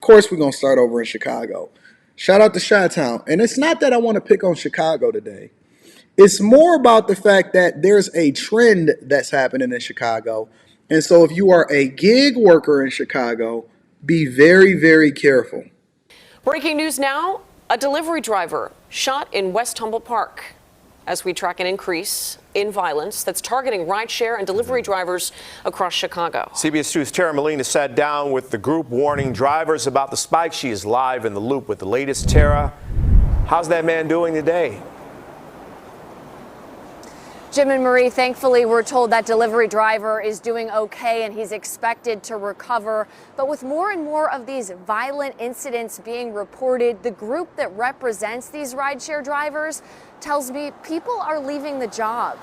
course, we're going to start over in Chicago. Shout out to Chi-Town. And it's not that I want to pick on Chicago today. It's more about the fact that there's a trend that's happening in Chicago. And so if you are a gig worker in Chicago, be very, very careful. Breaking news now, a delivery driver shot in West Humboldt Park as we track an increase in violence that's targeting rideshare and delivery drivers across Chicago. CBS 2's Tara Molina sat down with the group warning drivers about the spike. She is live in the loop with the latest. Tara, how's that man doing today? Jim and Marie, thankfully, we're told that delivery driver is doing okay and he's expected to recover. But with more and more of these violent incidents being reported, the group that represents these rideshare drivers tells me people are leaving the job.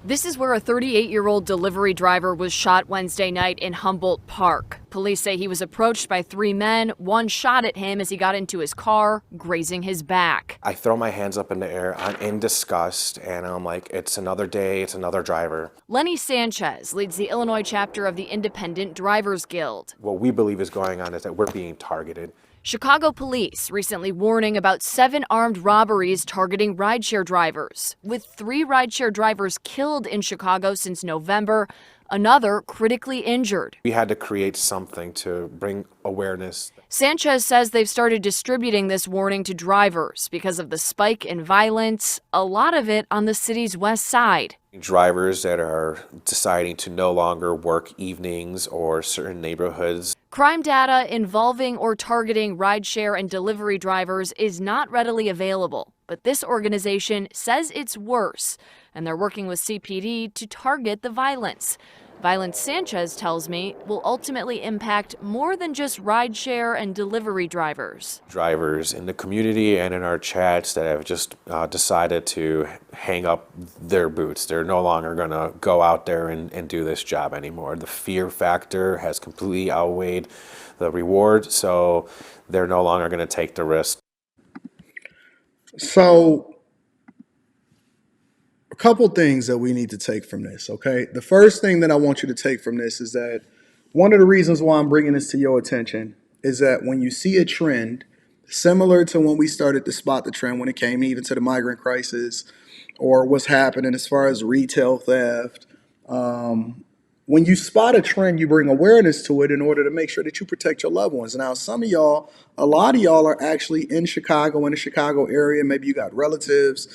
This is where a 38-year-old delivery driver was shot Wednesday night in Humboldt Park. Police say he was approached by three men. One shot at him as he got into his car, grazing his back. I throw my hands up in the air. I'm in disgust, and I'm like, it's another day, it's another driver. Lenny Sanchez leads the Illinois chapter of the Independent Drivers Guild. What we believe is going on is that we're being targeted. Chicago police recently warning about 7 armed robberies targeting rideshare drivers, with 3 rideshare drivers killed in Chicago since November, another critically injured. We had to create something to bring awareness. Sanchez says they've started distributing this warning to drivers because of the spike in violence, a lot of it on the city's west side. Drivers that are deciding to no longer work evenings or certain neighborhoods. Crime data involving or targeting rideshare and delivery drivers is not readily available, but this organization says it's worse, and they're working with CPD to target the violence. Violence, Sanchez tells me, will ultimately impact more than just rideshare and delivery drivers. Drivers in the community and in our chats that have just decided to hang up their boots. They're no longer going to go out there and do this job anymore. The fear factor has completely outweighed the reward, so they're no longer going to take the risk. So, a couple things that we need to take from this, okay? The first thing that I want you to take from this is that one of the reasons why I'm bringing this to your attention is that when you see a trend, similar to when we started to spot the trend when it came even to the migrant crisis or what's happening as far as retail theft, when you spot a trend, you bring awareness to it in order to make sure that you protect your loved ones. Now, some of y'all, a lot of y'all are actually in Chicago, in the Chicago area. Maybe you got relatives.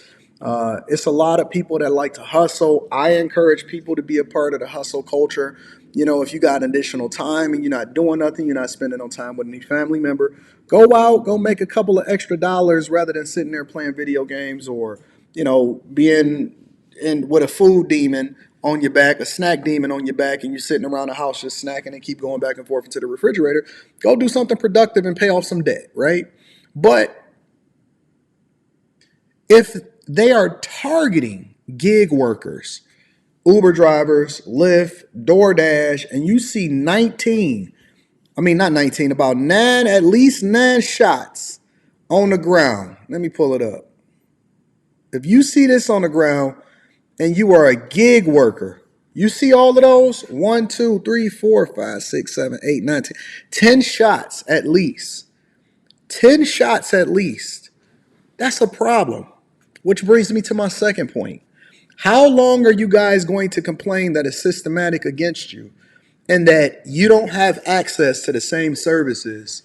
It's a lot of people that like to hustle. I encourage people to be a part of the hustle culture. You know, if you got additional time and you're not doing nothing, you're not spending no time with any family member, go out, go make a couple of extra dollars rather than sitting there playing video games or, you know, being in with a food demon on your back, a snack demon on your back, and you're sitting around the house just snacking and keep going back and forth into the refrigerator. Go do something productive and pay off some debt, right? But if they are targeting gig workers, Uber drivers, Lyft, DoorDash, and you see about 9, at least 9 shots on the ground. Let me pull it up. If you see this on the ground and you are a gig worker, you see all of those? 1, 2, 3, 4, 5, 6, 7, 8, 9, 10. 10 shots at least. 10 shots at least. That's a problem. Which brings me to my second point. How long are you guys going to complain that it's systematic against you and that you don't have access to the same services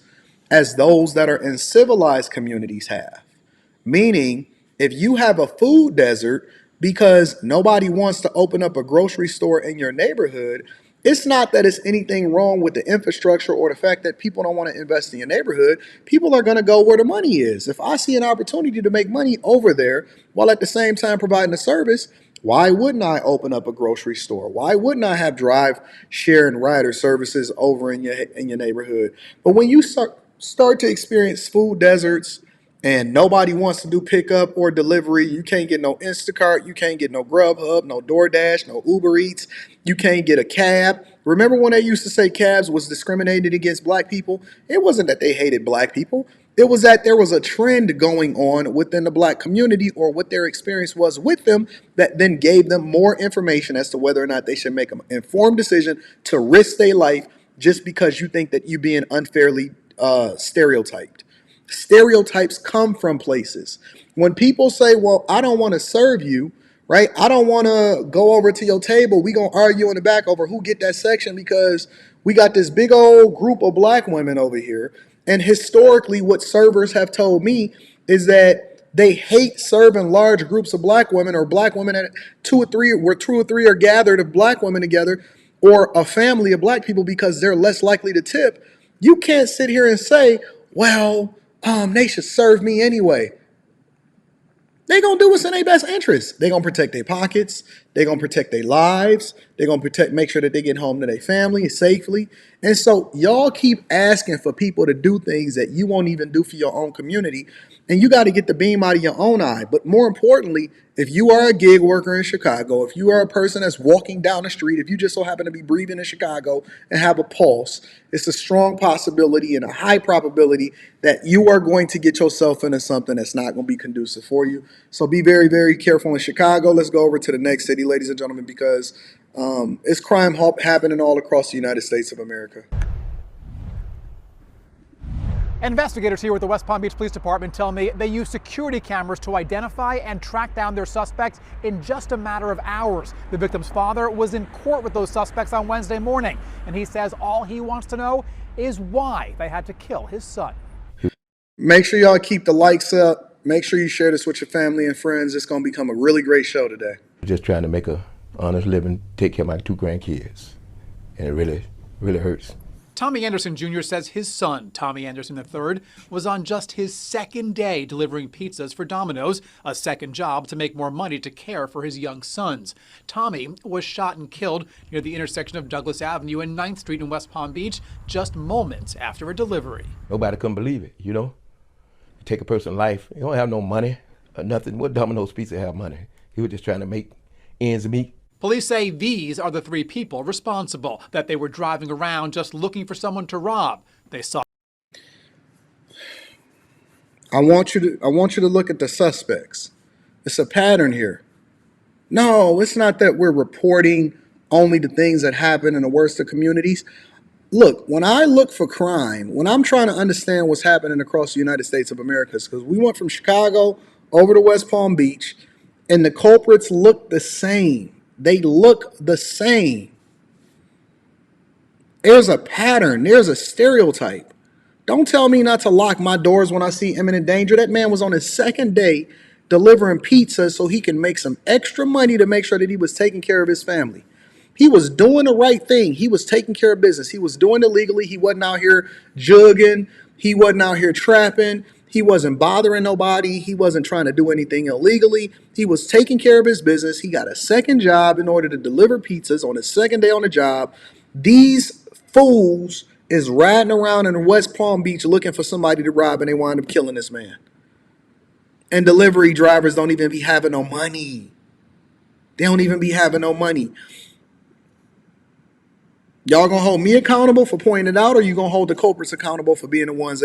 as those that are in civilized communities have? Meaning, if you have a food desert because nobody wants to open up a grocery store in your neighborhood, it's not that it's anything wrong with the infrastructure or the fact that people don't want to invest in your neighborhood. People are going to go where the money is. If I see an opportunity to make money over there while at the same time providing a service, why wouldn't I open up a grocery store? Why wouldn't I have drive, share, and rider services over in your neighborhood? But when you start to experience food deserts and nobody wants to do pickup or delivery, you can't get no Instacart, you can't get no Grubhub, no DoorDash, no Uber Eats, you can't get a cab. Remember when they used to say cabs was discriminated against black people? It wasn't that they hated black people. It was that there was a trend going on within the black community or what their experience was with them that then gave them more information as to whether or not they should make an informed decision to risk their life just because you think that you're being unfairly stereotyped. Stereotypes come from places. When people say, well, I don't want to serve you, right? I don't want to go over to your table. We going to argue in the back over who get that section because we got this big old group of black women over here. And historically, what servers have told me is that they hate serving large groups of black women, or black women at where two or three are gathered of black women together, or a family of black people, because they're less likely to tip. You can't sit here and say, well, they should serve me anyway. They're going to do what's in their best interest. They're going to protect their pockets. They're going to protect their lives. They're going to make sure that they get home to their family safely. And so y'all keep asking for people to do things that you won't even do for your own community. And you got to get the beam out of your own eye. But more importantly, if you are a gig worker in Chicago, if you are a person that's walking down the street, if you just so happen to be breathing in Chicago and have a pulse, it's a strong possibility and a high probability that you are going to get yourself into something that's not going to be conducive for you. So be very, very careful in Chicago. Let's go over to the next city, ladies and gentlemen, because it's crime happening all across the United States of America. Investigators here with the West Palm Beach Police Department tell me they use security cameras to identify and track down their suspects in just a matter of hours. The victim's father was in court with those suspects on Wednesday morning, and he says all he wants to know is why they had to kill his son. Make sure y'all keep the likes up. Make sure you share this with your family and friends. It's going to become a really great show today. Just trying to make a honest living, take care of my 2 grandkids, and it really, really hurts. Tommy Anderson Jr. says his son, Tommy Anderson III, was on just his second day delivering pizzas for Dominoes, a second job to make more money to care for his young sons. Tommy was shot and killed near the intersection of Douglas Avenue and 9th Street in West Palm Beach just moments after a delivery. Nobody couldn't believe it, you know? You take a person's life, you don't have no money or nothing. What Domino's Pizza have money? He was just trying to make ends meet. Police say these are the 3 people responsible, that they were driving around just looking for someone to rob. They saw. I want you to look at the suspects. It's a pattern here. No, it's not that we're reporting only the things that happen in the worst of communities. Look, when I look for crime, when I'm trying to understand what's happening across the United States of America, because we went from Chicago over to West Palm Beach, and the culprits look the same. They look the same. There's a pattern. There's a stereotype. Don't tell me not to lock my doors when I see imminent danger. That man was on his second day delivering pizza so he can make some extra money to make sure that he was taking care of his family. He was doing the right thing. He was taking care of business. He was doing it legally. He wasn't out here jugging. He wasn't out here trapping. He wasn't bothering nobody. He wasn't trying to do anything illegally. He was taking care of his business. He got a second job in order to deliver pizzas on his second day on the job. These fools is riding around in West Palm Beach looking for somebody to rob, and they wind up killing this man. And delivery drivers don't even be having no money. They don't even be having no money. Y'all gonna hold me accountable for pointing it out, or you gonna hold the culprits accountable for being the ones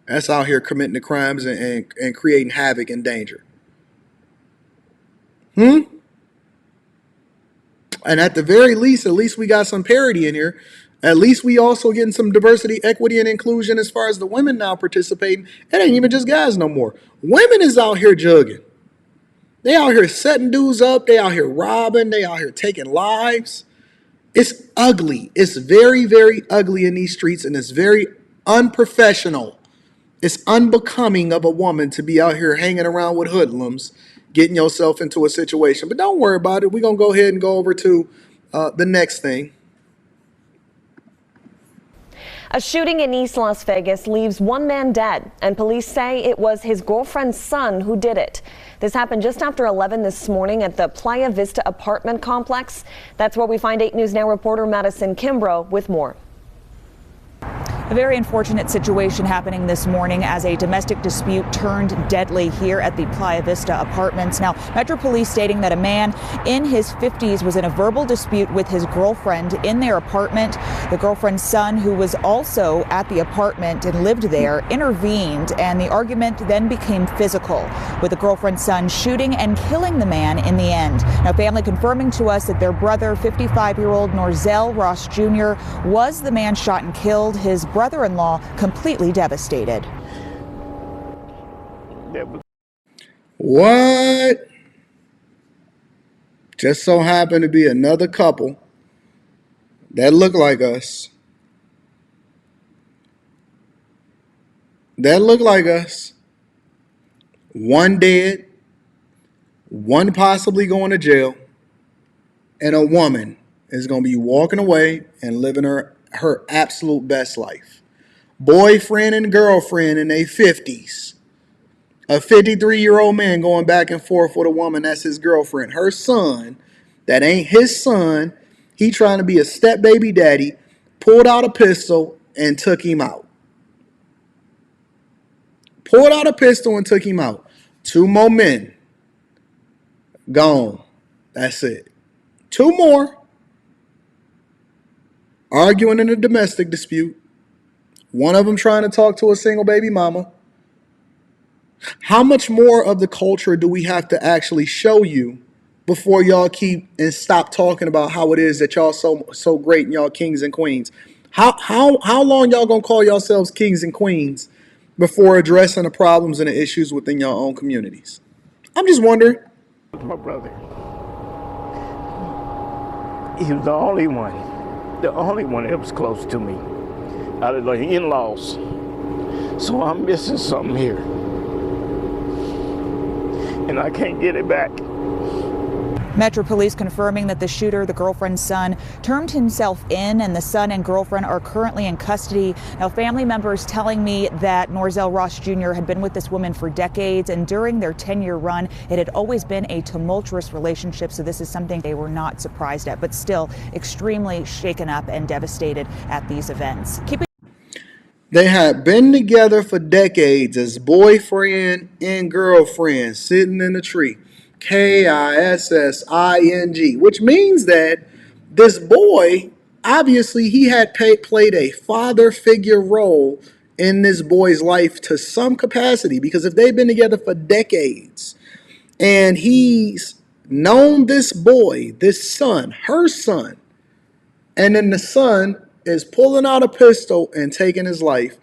that's out here committing the crimes and creating havoc and danger? And at the very least, at least we got some parity in here. At least we also getting some diversity, equity, and inclusion as far as the women now participating. It ain't even just guys no more. Women is out here jugging. They out here setting dudes up. They out here robbing. They out here taking lives. It's ugly. It's very, very ugly in these streets, and it's very unprofessional. It's unbecoming of a woman to be out here hanging around with hoodlums, getting yourself into a situation. But don't worry about it. We're going to go ahead and go over to the next thing. A shooting in East Las Vegas leaves 1 man dead, and police say it was his girlfriend's son who did it. This happened just after 11 this morning at the Playa Vista apartment complex. That's where we find 8 News Now reporter Madison Kimbrough with more. A very unfortunate situation happening this morning as a domestic dispute turned deadly here at the Playa Vista Apartments. Now, Metro Police stating that a man in his 50s was in a verbal dispute with his girlfriend in their apartment. The girlfriend's son, who was also at the apartment and lived there, intervened, and the argument then became physical, with the girlfriend's son shooting and killing the man in the end. Now, family confirming to us that their brother, 55-year-old Norzel Ross Jr., was the man shot and killed. His brother-in-law completely devastated. What? Just so happened to be another couple that look like us. One dead, one possibly going to jail, and a woman is going to be walking away and living her absolute best life. Boyfriend and girlfriend in their 50s. A 53-year-old man going back and forth with a woman that's his girlfriend. Her son, that ain't his son, he trying to be a step baby daddy, pulled out a pistol and took him out. Two more men. Gone. That's it. Two more. Arguing in a domestic dispute. One of them trying to talk to a single baby mama. How much more of the culture do we have to actually show you before y'all keep and stop talking about how it is that y'all so great and y'all kings and queens? How long y'all gonna call yourselves kings and queens before addressing the problems and the issues within your own communities? I'm just wondering. My brother, he was the only one that was close to me out of the in-laws. So I'm missing something here, and I can't get it back. Metro Police confirming that the shooter, the girlfriend's son, turned himself in, and the son and girlfriend are currently in custody. Now, family members telling me that Norzel Ross Jr. had been with this woman for decades, and during their 10-year run, it had always been a tumultuous relationship, so this is something they were not surprised at, but still extremely shaken up and devastated at these events. They had been together for decades as boyfriend and girlfriend sitting in a tree. Kissing, which means that this boy, obviously he had played a father figure role in this boy's life to some capacity, because if they've been together for decades and he's known this boy, this son, her son, and then the son is pulling out a pistol and taking his life,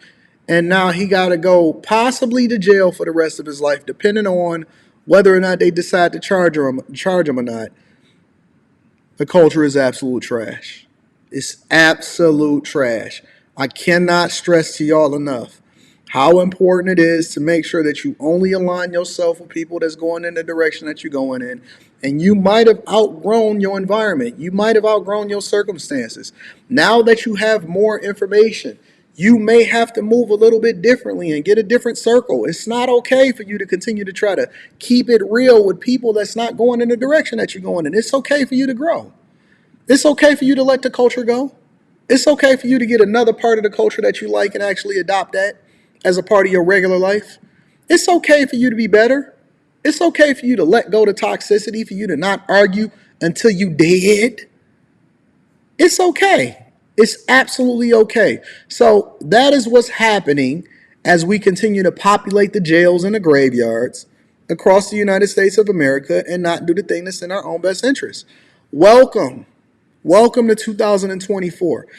and now he got to go possibly to jail for the rest of his life, depending on whether or not they decide to charge him or not. The culture is absolute trash. It's absolute trash. I cannot stress to y'all enough how important it is to make sure that you only align yourself with people that's going in the direction that you're going in. And you might have outgrown your environment. You might have outgrown your circumstances. Now that you have more information, you may have to move a little bit differently and get a different circle. It's not okay for you to continue to try to keep it real with people that's not going in the direction that you're going in. It's okay for you to grow. It's okay for you to let the culture go. It's okay for you to get another part of the culture that you like and actually adopt that as a part of your regular life. It's okay for you to be better. It's okay for you to let go of toxicity, for you to not argue until you dead. It's okay. It's absolutely okay. So that is what's happening as we continue to populate the jails and the graveyards across the United States of America and not do the thing that's in our own best interest. Welcome to 2024.